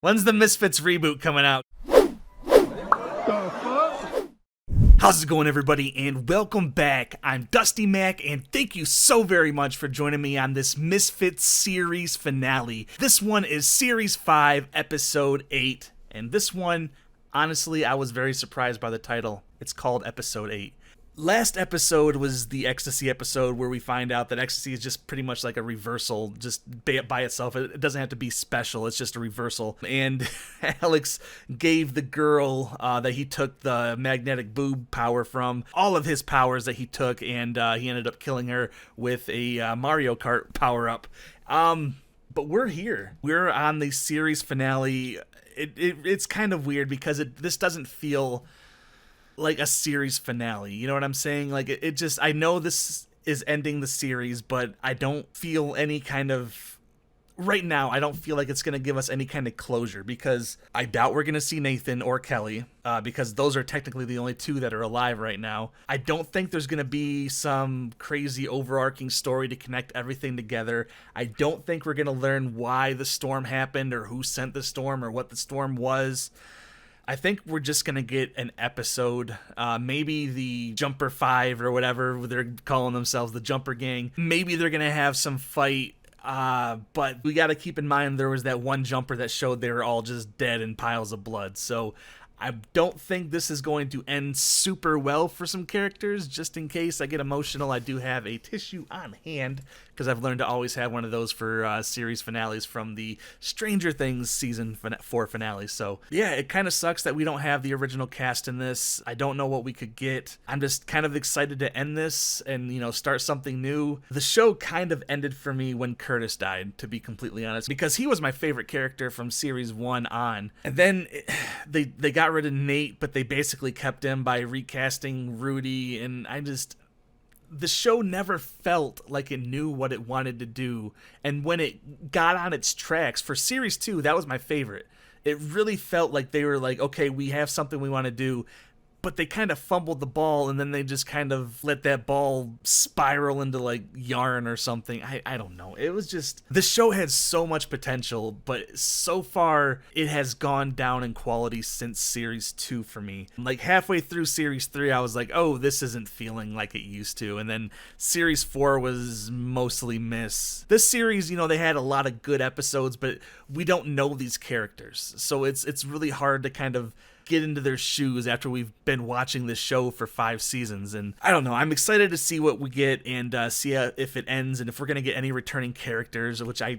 When's the Misfits reboot coming out? How's it going, everybody, and welcome back. I'm Dusty Mac, and thank you so very much for joining me on this Misfits series finale. This one is Series 5, Episode 8, and this one, honestly, I was very surprised by the title. It's called Episode 8. Last episode was the ecstasy episode where we find out that ecstasy is just pretty much like a reversal, just by itself. It doesn't have to be special, it's just a reversal. And Alex gave the girl that he took the magnetic boob power from all of his powers that he took, and he ended up killing her with a Mario Kart power-up. But we're here. We're on the series finale. It's kind of weird because this doesn't feel like a series finale, you know what I'm saying? Like it just, I know this is ending the series, but I don't feel any kind of, right now, I don't feel like it's going to give us any kind of closure, because I doubt we're going to see Nathan or Kelly, because those are technically the only two that are alive right now. I don't think there's going to be some crazy overarching story to connect everything together. I don't think we're going to learn why the storm happened or who sent the storm or what the storm was. I think we're just going to get an episode, maybe the Jumper 5 or whatever they're calling themselves, the Jumper Gang. Maybe they're going to have some fight, but we got to keep in mind there was that one Jumper that showed they were all just dead in piles of blood. So I don't think this is going to end super well for some characters. Just in case I get emotional, I do have a tissue on hand, because I've learned to always have one of those for series finales from the Stranger Things season 4 finale. So yeah, it kind of sucks that we don't have the original cast in this. I don't know what we could get. I'm just kind of excited to end this and, you know, start something new. The show kind of ended for me when Curtis died, to be completely honest, because he was my favorite character from series 1 on. And then they got rid of Nate, but they basically kept him by recasting Rudy, and the show never felt like it knew what it wanted to do. And when it got on its tracks for series 2, that was my favorite. It really felt like they were like, okay, we have something we want to do, but they kind of fumbled the ball, and then they just kind of let that ball spiral into like yarn or something. I don't know. It was just, the show had so much potential, but so far it has gone down in quality since series 2 for me. Like halfway through series 3, I was like, oh, this isn't feeling like it used to. And then series 4 was mostly miss. This series, you know, they had a lot of good episodes, but we don't know these characters. So it's really hard to kind of get into their shoes after we've been watching this show for 5 seasons. And I don't know, I'm excited to see what we get and see if it ends and if we're gonna get any returning characters, which I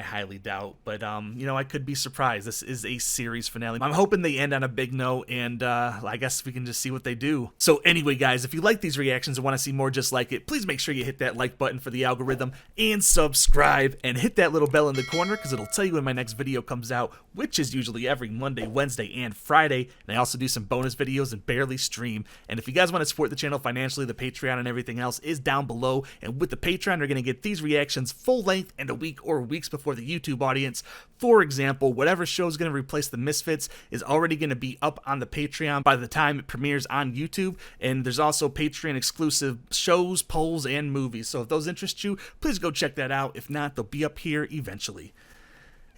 highly doubt, but you know, I could be surprised. This is a series finale. I'm hoping they end on a big note, and I guess we can just see what they do. So anyway, guys, if you like these reactions and want to see more just like it, please make sure you hit that like button for the algorithm and subscribe, and hit that little bell in the corner, because it'll tell you when my next video comes out, which is usually every Monday, Wednesday, and Friday. And I also do some bonus videos and barely stream. And if you guys want to support the channel financially, the Patreon and everything else is down below. And with the Patreon, you're going to get these reactions full length and a week or weeks before the YouTube audience. For example, whatever show is going to replace the Misfits is already going to be up on the Patreon by the time it premieres on YouTube. And there's also Patreon exclusive shows, polls, and movies. So if those interest you, please go check that out. If not, they'll be up here eventually.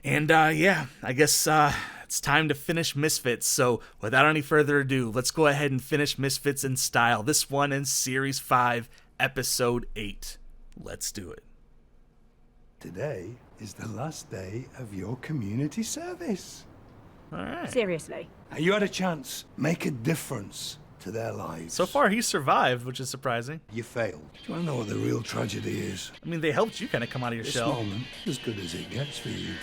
And yeah, I guess it's time to finish Misfits. So without any further ado, let's go ahead and finish Misfits in style. This one in Series 5, Episode 8. Let's do it. Today is the last day of your community service. All right. Seriously? Now you had a chance. Make a difference to their lives. So far, he survived, which is surprising. You failed. Do you want to know what the real tragedy is? I mean, they helped you kind of come out of your This shell. moment, as good as it gets for you.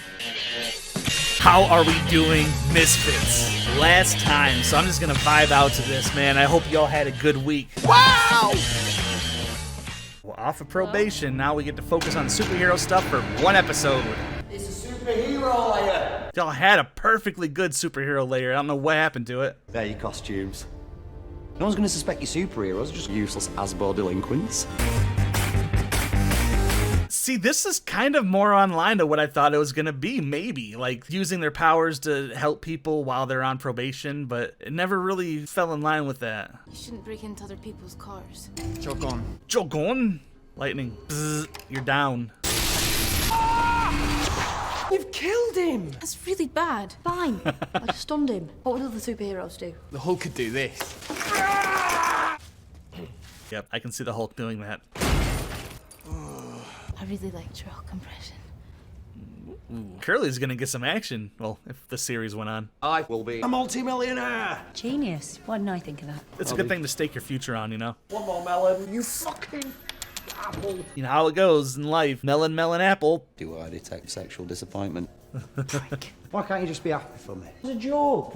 How are we doing, Misfits? Last time, so I'm just gonna vibe out to this, man. I hope y'all had a good week. Wow! Well, off of probation, now we get to focus on superhero stuff for one episode. It's a superhero layer. Y'all had a perfectly good superhero layer. I don't know what happened to it. They're your costumes. No one's gonna suspect you're superheroes, just useless Asbo delinquents. See, this is kind of more online to what I thought it was going to be, maybe. Like, using their powers to help people while they're on probation, but it never really fell in line with that. You shouldn't break into other people's cars. Choke on. Jogon! Lightning. Bzz, you're down. You've killed him! That's really bad. Fine. I just stunned him. What would other superheroes do? The Hulk could do this. Yep, I can see the Hulk doing that. I really liked your Hulk impression. Curly's gonna get some action. Well, if the series went on. I will be a multi-millionaire. Genius. Why didn't I think of that? It's a good thing to stake your future on, you know? One more melon, you fucking apple. You know how it goes in life. Melon, melon, apple. Do I detect sexual disappointment? Why can't you just be happy for me? It's a joke.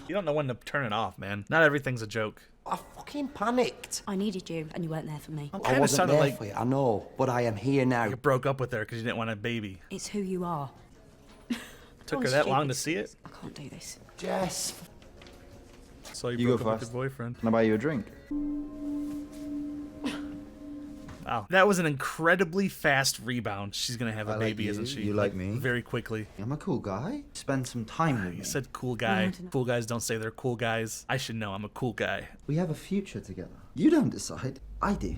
You don't know when to turn it off, man. Not everything's a joke. I fucking panicked. I needed you, and you weren't there for me. Kind I of wasn't sounded there like for you, I know, but I am here now. you broke up with her because you didn't want a baby. It's who you are. Took Oh, her that long stupid. to see it? I can't do this. Jess. So you You broke go up with first. your boyfriend. Can I buy you a drink? Wow. That was an incredibly fast rebound. She's gonna have a I like baby, you, isn't she? you like me. Very quickly. I'm a cool guy. Spend some time with You me. said cool guy. I don't know. Cool guys don't say they're cool guys. I should know I'm a cool guy. We have a future together. You don't decide. I do.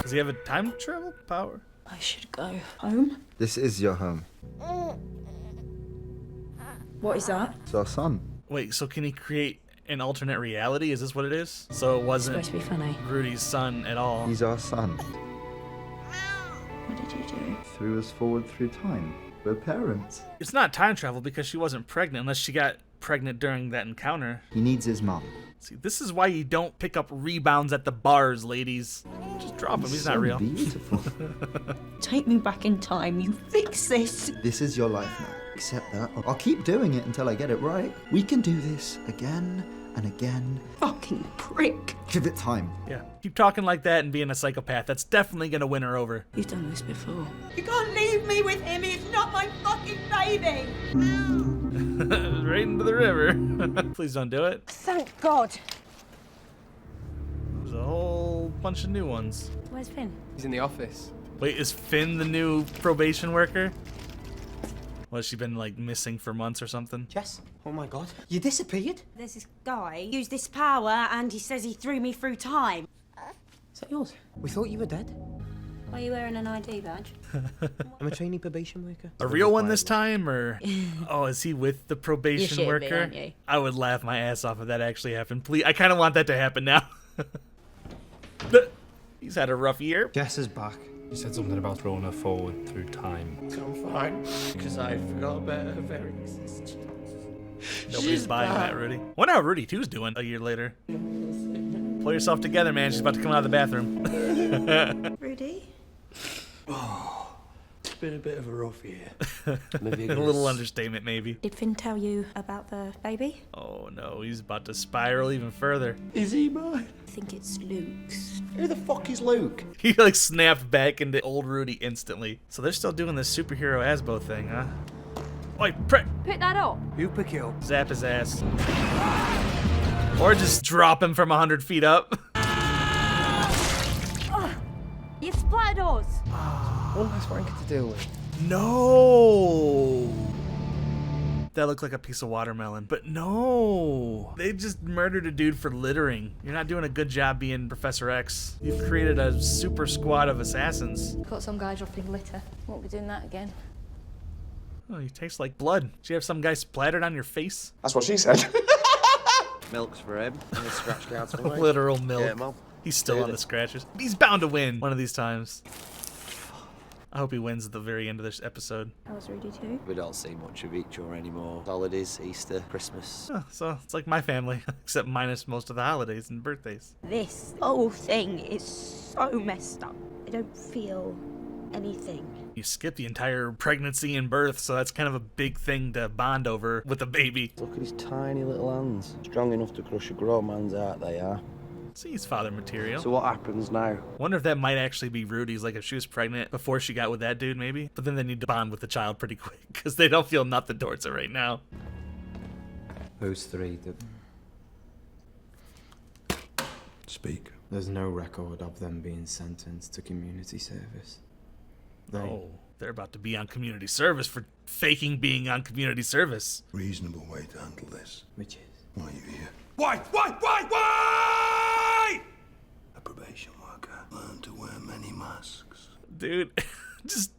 Does he have a time travel power? I should go home. This is your home. What is that? It's our son. Wait, so can he create an alternate reality? Is this what it is? So it wasn't Supposed to be funny. Rudy's son at all. He's our son. What did you do? Threw us forward through time. We're parents. It's not time travel because she wasn't pregnant unless she got pregnant during that encounter. He needs his mom. See, this is why you don't pick up rebounds at the bars, ladies. Just drop him. He's not So real. Beautiful. Take me back in time. You fix this. This is your life now. Accept that. I'll keep doing it until I get it right. We can do this again and again. Fucking prick. Give it time. Yeah. Keep talking like that and being a psychopath. That's definitely going to win her over. You've done this before. You can't leave me with him. He's not my fucking baby. Right into the river. Please don't do it. Thank God. There's a whole bunch of new ones. Where's Finn? He's in the office. Wait, is Finn the new probation worker? Well, has she been like missing for months or something? Jess. Oh my God. You disappeared? There's this guy used this power and he says he threw me through time. Is that yours? We thought you were dead. Why are you wearing an ID badge? I'm a trainee probation worker. A real one this time, or oh, is he with the probation shitting me, worker? aren't you? I would laugh my ass off if that actually happened. Please, I kind of want that to happen now. He's had a rough year. Jess is back. You said something about throwing her forward through time. I'm fine, because I forgot about her very existence. Nobody's buying that, Rudy. Wonder how Rudy 2's doing a year later. Pull yourself together, man. She's about to come out of the bathroom. Rudy? It's been a bit of a rough year. A little understatement, maybe. Did Finn tell you about the baby? Oh no, he's about to spiral even further. Is he mine? I think it's Luke's. Who the fuck is Luke? He like snapped back into old Rudy instantly. So they're still doing this superhero Asbo thing, huh? Oi, prick! Pick that up. You pick it up. Zap his ass. Or just drop him from 100 feet up. You splattered us. One less wanker to deal with. No! That looked like a piece of watermelon. But no! They just murdered a dude for littering. You're not doing a good job being Professor X. You've created a super squad of assassins. Got some guy dropping litter. Won't be doing that again. Oh, you taste like blood. Did you have some guy splattered on your face? That's what she said. Milk's for him. And the scratch cards for me. Literal milk. Yeah, Mum. He's still Did on it. the scratches. He's bound to win one of these times. I hope he wins at the very end of this episode. How's Rudy too? We don't see much of each other anymore. Holidays, Easter, Christmas. Oh, so it's like my family, except minus most of the holidays and birthdays. This whole thing is so messed up. I don't feel anything. You skip the entire pregnancy and birth, so that's kind of a big thing to bond over with a baby. Look at his tiny little hands. Strong enough to crush a grown man's heart, they are. See, he's father material. So what happens now? Wonder if that might actually be Rudy's, like if she was pregnant before she got with that dude, maybe. But then they need to bond with the child pretty quick, because they don't feel nothing towards her right now. Those three, Speak. there's no record of them being sentenced to community service. Oh, they're about to be on community service for faking being on community service. Reasonable way to handle this. Which is? Why are you here? Why? A probation worker learned to wear many masks. Dude, just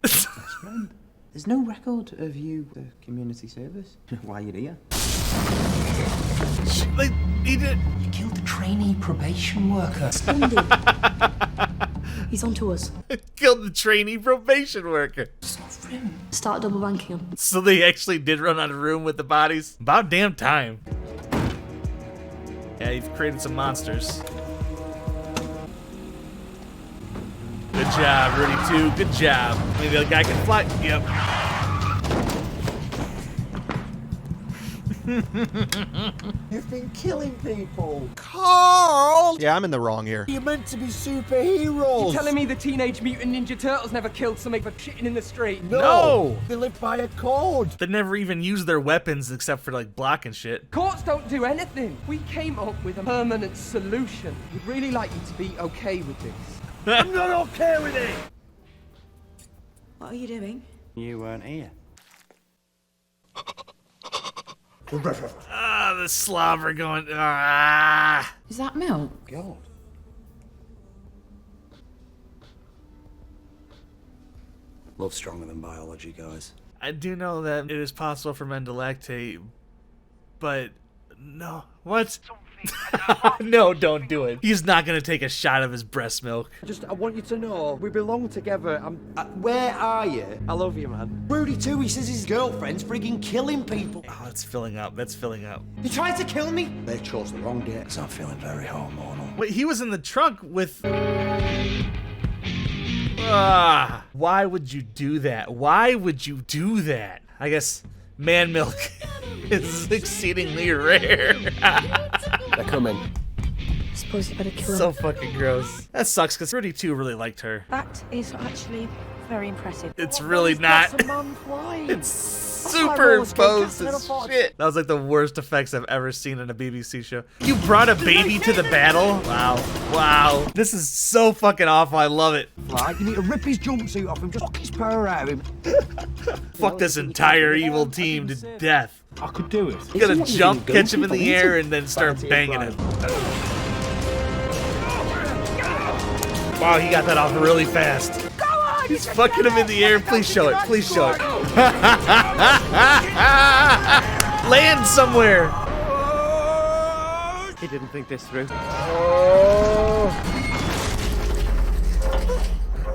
Best friend. There's no record of you the community service. Why you're here? Like, he did. You killed the trainee probation worker. He's on to us. Killed the trainee probation worker. Start double banking him. So they actually did run out of room with the bodies. About damn time. Yeah, you've created some monsters. Good job, Rudy 2. Good job. Maybe the guy can fly. Yep. You've been killing people. Carl! Yeah, I'm in the wrong here. You're meant to be superheroes. You're telling me the Teenage Mutant Ninja Turtles never killed somebody for shitting in the street? No! They live by a code. They never even use their weapons except for like blocking shit. Courts don't do anything. We came up with a permanent solution. We'd really like you to be okay with this. I'm not okay with it. What are you doing? You weren't here. Ah, the slobber going. Ah. Is that milk? God. Love's stronger than biology, guys. I do know that it is possible for men to lactate, but no. What? No, don't do it. He's not gonna take a shot of his breast milk. I want you to know we belong together. Where are you? I love you, man. Rudy too. He says his girlfriend's frigging killing people. Oh, that's filling up. That's filling up. He tried to kill me. They chose the wrong date. So I'm feeling very hormonal. Wait, he was in the trunk with. Why would you do that? Why would you do that? I guess man milk is exceedingly rare. They're coming. I suppose you better kill him. So fucking gross. That sucks because Rudy 2 really liked her. That is actually very impressive. It's really not. It's superimposed as shit. That was like the worst effects I've ever seen in a BBC show. You brought a baby to the battle? Wow. Wow. This is so fucking awful. I love it. Like, you need to rip his jumpsuit off him, just fuck his power out of him. Fuck this entire evil team to death. I could do it. You gotta jump, catch him in the air, and then start banging him. Wow, he got that off really fast. He's fucking him in the air. Please show it. Please show it. Land somewhere. He didn't think this through.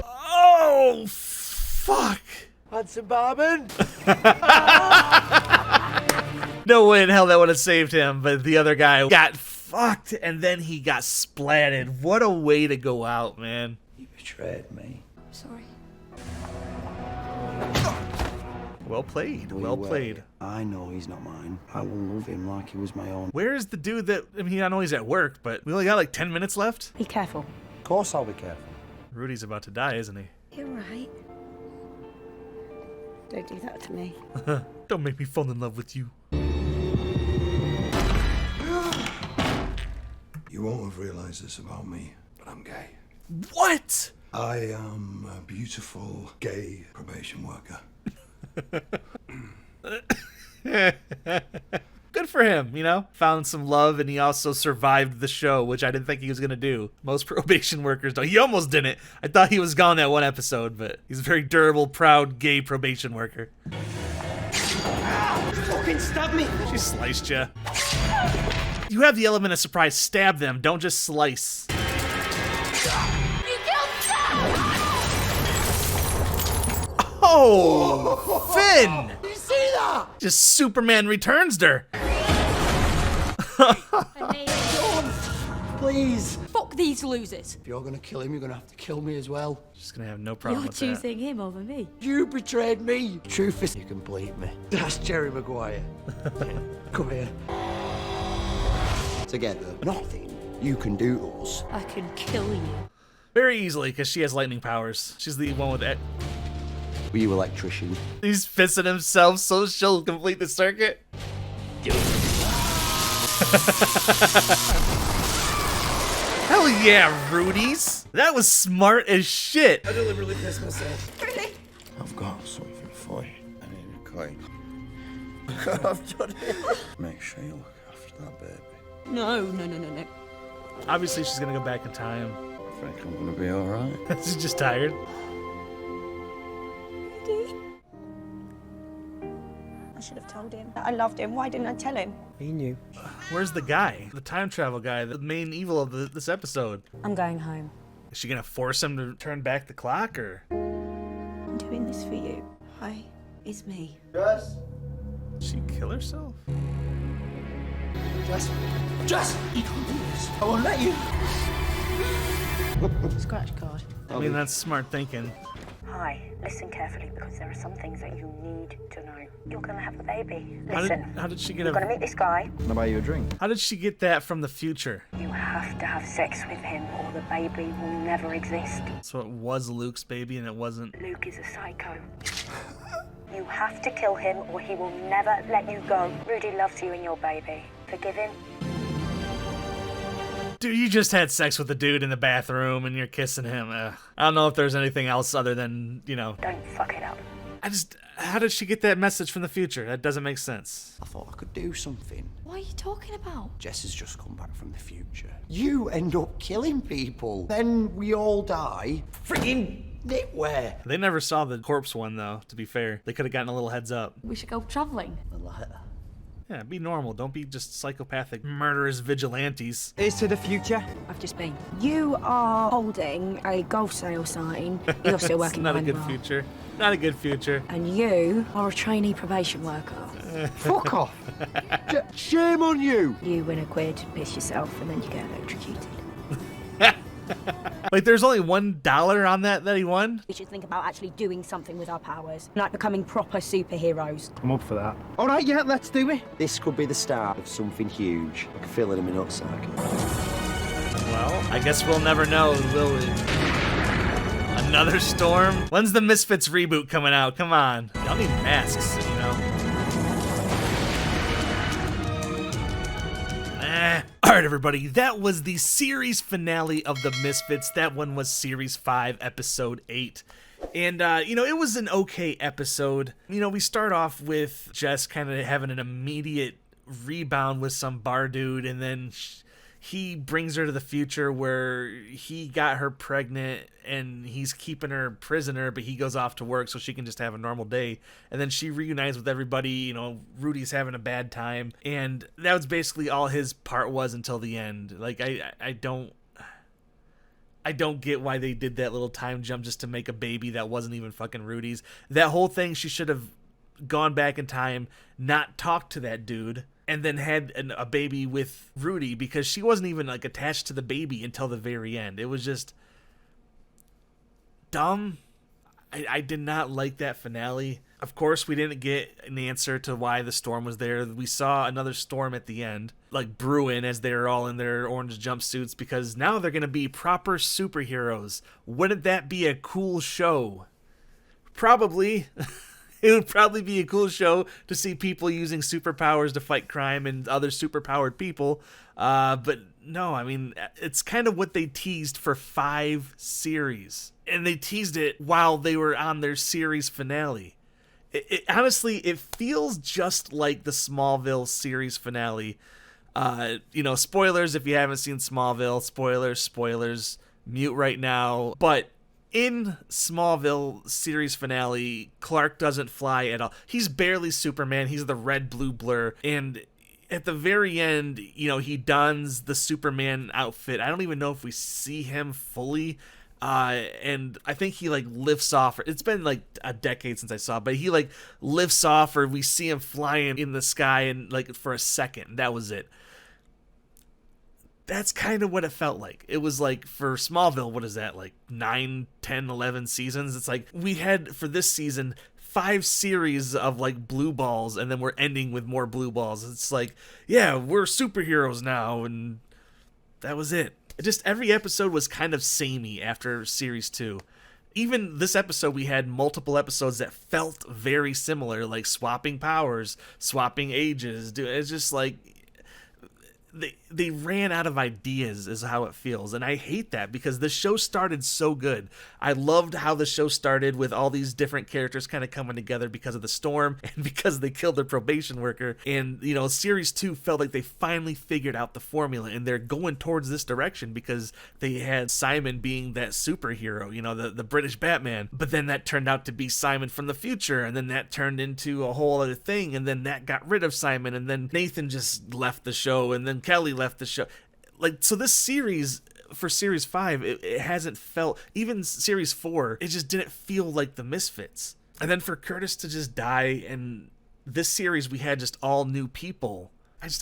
Oh, fuck. Hudson Barman. No way in hell that would have saved him, but the other guy got fucked and then he got splatted. What a way to go out, man. You betrayed me. Sorry. Well played. Well played. I know he's not mine. I will love him like he was my own. Where is the dude that, I mean, I know he's at work, but we only got like 10 minutes left? Be careful. Of course I'll be careful. Rudy's about to die, isn't he? You're right. Don't do that to me. Don't make me fall in love with you. You won't have realized this about me, but I'm gay. What? I am a beautiful gay probation worker. Good for him, you know? Found some love and he also survived the show, which I didn't think he was gonna do. Most probation workers don't. He almost didn't. I thought he was gone that one episode, but he's a very durable, proud, gay probation worker. Fucking stab me! She sliced you. You have the element of surprise. Stab them. Don't just slice. Oh, Finn! You see that? Just Superman returns her. Please. Fuck these losers. If you're gonna kill him, you're gonna have to kill me as well. She's gonna have no problem You're with that. choosing him over me. You betrayed me. Truth is, you complete me. That's Jerry Maguire. Come here. Together. Nothing you can do to us. I can kill you. Very easily, because she has lightning powers. She's the one with that. Were you electrician? He's pissing himself so she'll complete the circuit. Hell yeah, Rudy's. That was smart as shit. I deliberately pissed myself. I've got something for you. I need a coin. I've done it. Make sure you look after that baby. No. Obviously, she's gonna go back in time. I think I'm gonna be alright. She's just tired. I should have told him that I loved him. Why didn't I tell him? He knew. Where's the guy? The time travel guy, the main evil of this episode. I'm going home. Is she gonna force him to turn back the clock, or? I'm doing this for you. Hi, it's me. Jess? Did she kill herself? Jess? Jess! You can't do this. I won't let you. Scratch card. I mean, that's smart thinking. Hi, listen carefully because there are some things that you need to know. You're gonna have a baby. How Listen. did she get You're gonna meet this guy. Can I buy you a drink? How did she get that from the future? You have to have sex with him or the baby will never exist. So it was Luke's baby and it wasn't. Luke is a psycho. You have to kill him or he will never let you go. Rudy loves you and your baby. Forgive him. Dude, you just had sex with a dude in the bathroom and you're kissing him. I don't know if there's anything else other than, you know. Don't fuck it up. How did she get that message from the future? That doesn't make sense. I thought I could do something. What are you talking about? Jess has just come back from the future. You end up killing people. Then we all die. Friggin' nitware. They never saw the corpse one, though, to be fair. They could have gotten a little heads up. We should go travelling. Yeah, be normal. Don't be just psychopathic, murderous vigilantes. Here's to the future. I've just been. You are holding a golf sale sign. You're still working Not a behind good the bar. future. Not a good future. And you are a trainee probation worker. Fuck off. Shame on you. You win a quid, piss yourself, and then you get electrocuted. Like, there's only $1 on that he won? We should think about actually doing something with our powers, like becoming proper superheroes. I'm up for that. All right, yeah, let's do it. This could be the start of something huge. I can feel it in my nutsack. Well, I guess we'll never know, will we? Another storm? When's the Misfits reboot coming out? Come on. Y'all need masks, you know? Alright, everybody, that was the series finale of the Misfits. That one was Series 5, Episode 8. And, you know, it was an okay episode. You know, we start off with Jess kind of having an immediate rebound with some bar dude, and then he brings her to the future where he got her pregnant and he's keeping her prisoner, but he goes off to work so she can just have a normal day. And then she reunites with everybody. You know, Rudy's having a bad time, and that was basically all his part was until the end. Like, I don't get why they did that little time jump just to make a baby that wasn't even fucking Rudy's. That whole thing, she should have gone back in time, not talked to that dude, and then had a baby with Rudy, because she wasn't even like attached to the baby until the very end. It was just dumb. I did not like that finale. Of course, we didn't get an answer to why the storm was there. We saw another storm at the end, like brewing, as they're all in their orange jumpsuits, because now they're going to be proper superheroes. Wouldn't that be a cool show? Probably. It would probably be a cool show to see people using superpowers to fight crime and other superpowered people. But no, I mean, it's kind of what they teased for 5 series. And they teased it while they were on their series finale. Honestly, it feels just like the Smallville series finale. You know, spoilers if you haven't seen Smallville. Spoilers. Mute right now. But in Smallville series finale, Clark doesn't fly at all. He's barely Superman. He's the red, blue blur. And at the very end, you know, he dons the Superman outfit. I don't even know if we see him fully. And I think he like lifts off. It's been like a decade since I saw it, but he like lifts off, or we see him flying in the sky and like for a second. That was it. That's kind of what it felt like. It was like, for Smallville, what is that, like 9, 10, 11 seasons? It's like we had, for this season, 5 series of like blue balls, and then we're ending with more blue balls. It's like, yeah, we're superheroes now, and that was it. Just every episode was kind of samey after series 2. Even this episode, we had multiple episodes that felt very similar, like swapping powers, swapping ages. It's just like, they ran out of ideas is how it feels, and I hate that because the show started so good. I loved how the show started with all these different characters kind of coming together because of the storm and because they killed their probation worker, and series 2 felt like they finally figured out the formula and they're going towards this direction because they had Simon being that superhero, the British Batman, but then that turned out to be Simon from the future, and then that turned into a whole other thing, and then that got rid of Simon, and then Nathan just left the show, and then Kelly left the show. So this series, for series 5, it hasn't felt, even series 4, it just didn't feel like the Misfits. And then for Curtis to just die, and this series we had just all new people.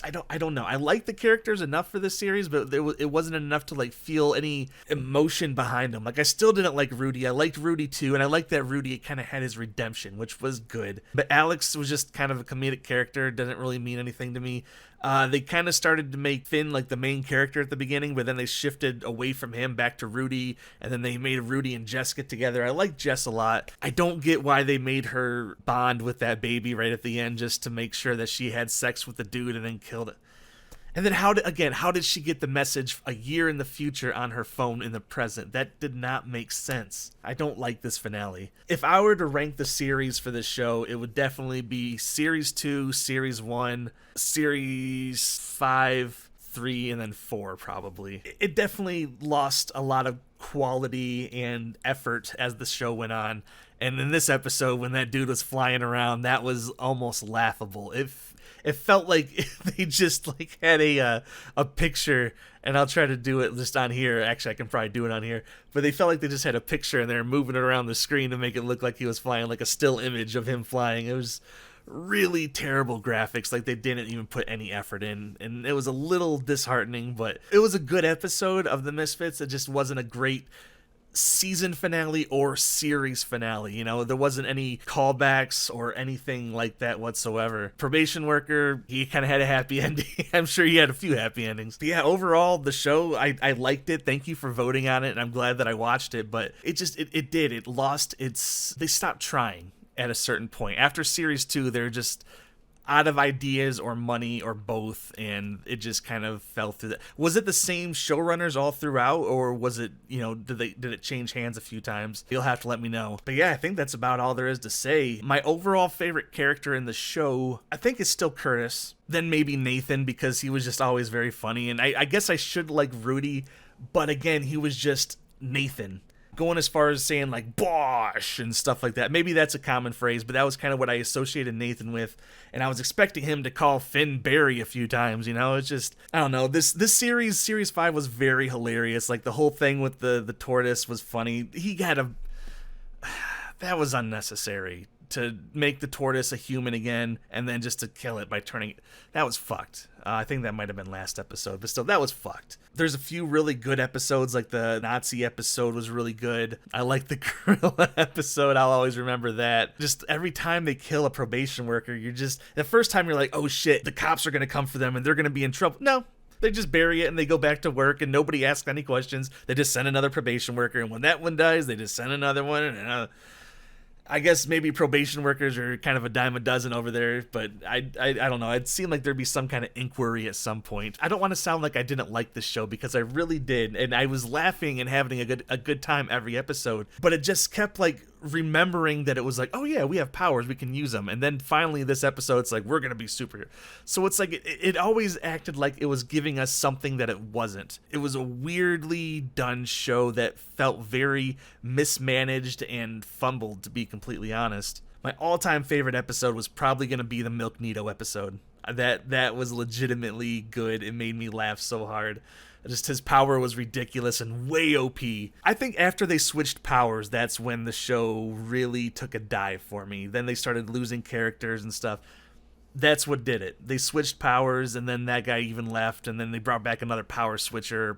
I don't know. I like the characters enough for this series, but it wasn't enough to like feel any emotion behind them. Like I still didn't like Rudy. I liked Rudy too, and I liked that Rudy kind of had his redemption, which was good. But Alex was just kind of a comedic character. Didn't really mean anything to me. They kind of started to make Finn like the main character at the beginning, but then they shifted away from him back to Rudy, and then they made Rudy and Jess get together. I like Jess a lot. I don't get why they made her bond with that baby right at the end just to make sure that she had sex with the dude and then killed it. And then how did she get the message a year in the future on her phone in the present? That did not make sense. I don't like this finale. If I were to rank the series for this show, it would definitely be Series 2, Series 1, Series 5, 3, and then 4 probably. It definitely lost a lot of quality and effort as the show went on. And in this episode, when that dude was flying around, that was almost laughable. It felt like they just like had a picture, and I'll try to do it just on here. Actually, I can probably do it on here. But they felt like they just had a picture and they were moving it around the screen to make it look like he was flying, like a still image of him flying. It was really terrible graphics, like they didn't even put any effort in, and it was a little disheartening, but it was a good episode of the Misfits. It just wasn't a great season finale or series finale. There wasn't any callbacks or anything like that whatsoever. Probation worker, he kind of had a happy ending. I'm sure he had a few happy endings. But yeah, overall, the show, I liked it. Thank you for voting on it, and I'm glad that I watched it, but it lost they stopped trying at a certain point. After series 2, they're just out of ideas or money or both, and it just kind of fell through that. Was it the same showrunners all throughout, or was it, did it change hands a few times? You'll have to let me know. But yeah, I think that's about all there is to say. My overall favorite character in the show, I think, is still Curtis, then maybe Nathan, because he was just always very funny, and I guess I should like Rudy, but again, he was just Nathan. Going as far as saying like Bosh and stuff like that. Maybe that's a common phrase, but that was kind of what I associated Nathan with, and I was expecting him to call Finn Barry a few times. It's just, I don't know. This series 5 was very hilarious. Like the whole thing with the tortoise was funny. That was unnecessary to make the tortoise a human again and then just to kill it by turning it. That was fucked. I think that might have been last episode, but still, that was fucked. There's a few really good episodes, like the Nazi episode was really good. I like the gorilla episode. I'll always remember that. Just every time they kill a probation worker, the first time you're like, oh shit, the cops are going to come for them and they're going to be in trouble. No. They just bury it and they go back to work and nobody asks any questions. They just send another probation worker, and when that one dies, they just send another one and another. I guess maybe probation workers are kind of a dime a dozen over there, but I don't know. It seemed like there'd be some kind of inquiry at some point. I don't want to sound like I didn't like this show, because I really did, and I was laughing and having a good time every episode, but it just kept like remembering that it was like, oh yeah, we have powers, we can use them, and then finally this episode, it's like, we're gonna be superheroes. So it's like it always acted like it was giving us something that it wasn't. It was a weirdly done show that felt very mismanaged and fumbled, to be completely honest. My all-time favorite episode was probably gonna be the Milk Nito episode. That was legitimately good. It made me laugh so hard. Just his power was ridiculous and way OP. I think after they switched powers, that's when the show really took a dive for me. Then they started losing characters and stuff. That's what did it. They switched powers, and then that guy even left, and then they brought back another power switcher.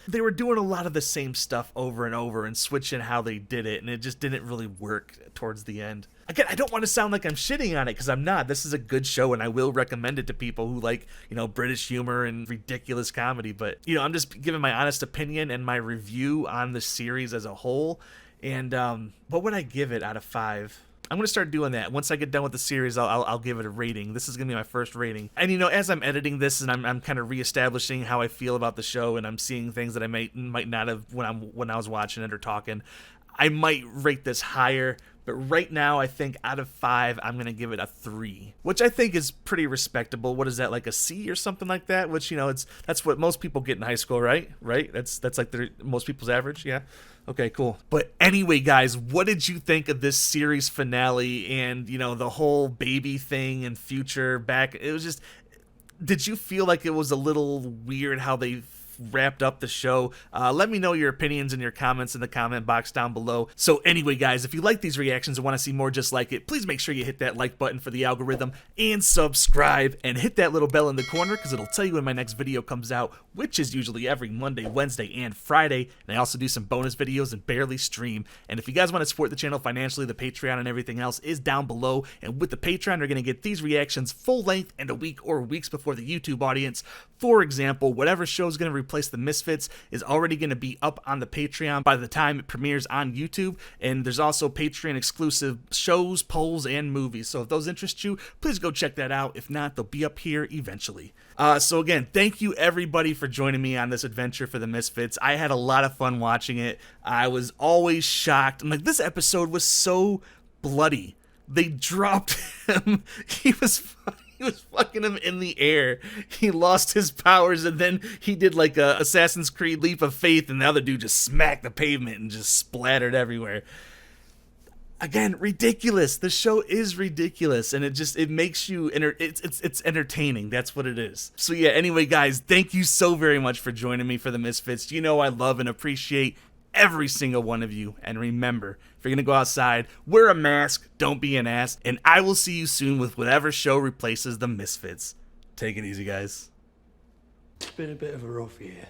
They were doing a lot of the same stuff over and over and switching how they did it, and it just didn't really work towards the end. Again, I don't want to sound like I'm shitting on it, because I'm not. This is a good show, and I will recommend it to people who like, British humor and ridiculous comedy. But, I'm just giving my honest opinion and my review on the series as a whole. And what would I give it out of 5? I'm gonna start doing that. Once I get done with the series, I'll give it a rating. This is gonna be my first rating. And you know, as I'm editing this and I'm kind of reestablishing how I feel about the show, and I'm seeing things that I might not have when I was watching it or talking, I might rate this higher. But right now, I think out of 5, I'm gonna give it a 3, which I think is pretty respectable. What is that, like a C or something like that? Which, you know, that's what most people get in high school, right? Right? That's like most people's average. Yeah. Okay, cool. But anyway, guys, what did you think of this series finale and, you know, the whole baby thing and future back? It was just, did you feel like it was a little weird how they wrapped up the show? Let me know your opinions in your comments in the comment box down below. So anyway, guys, if you like these reactions and want to see more just like it, please make sure you hit that like button for the algorithm and subscribe and hit that little bell in the corner because it'll tell you when my next video comes out, which is usually every Monday, Wednesday, and Friday. And I also do some bonus videos and barely stream. And if you guys want to support the channel financially, the Patreon and everything else is down below. And with the Patreon, you're going to get these reactions full length and a week or weeks before the YouTube audience. For example, whatever show is going to replace the Misfits is already going to be up on the Patreon by the time it premieres on YouTube. And there's also Patreon exclusive shows, polls, and movies. So if those interest you, please go check that out. If not, they'll be up here eventually. So again, thank you everybody for joining me on this adventure for the Misfits. I had a lot of fun watching it. I was always shocked. I'm like, this episode was so bloody. They dropped him. He was fucking him in the air. He lost his powers, and then he did like a Assassin's Creed leap of faith, and the other dude just smacked the pavement and just splattered everywhere. Again, ridiculous. The show is ridiculous, and it makes you it's entertaining. That's what it is. So yeah, anyway, guys, thank you so very much for joining me for the Misfits. You know I love and appreciate every single one of you. And remember, if you're gonna go outside, wear a mask, don't be an ass, and I will see you soon with whatever show replaces the Misfits. Take it easy, guys. It's been a bit of a rough year.